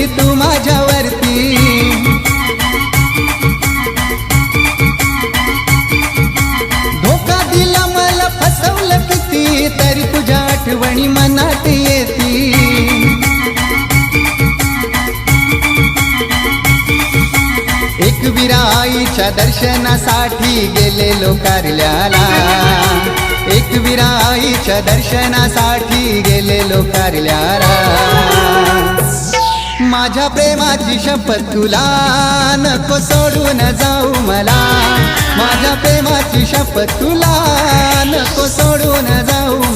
तू माझ्यावरती. धोका दिला मला फसवलं किती, तरी तुझ्या आठवणी मनात येती. एकविरा आईच्या दर्शनासाठी गेलेलो कारल्याला. एकविरा आईच्या दर्शनासाठी गेलेलो कारल्याला. माझ्या प्रेमाची शपथ तुला नको सोडून जाऊ मला. माझ्या प्रेमाची शपथ तुला नको सोडून जाऊ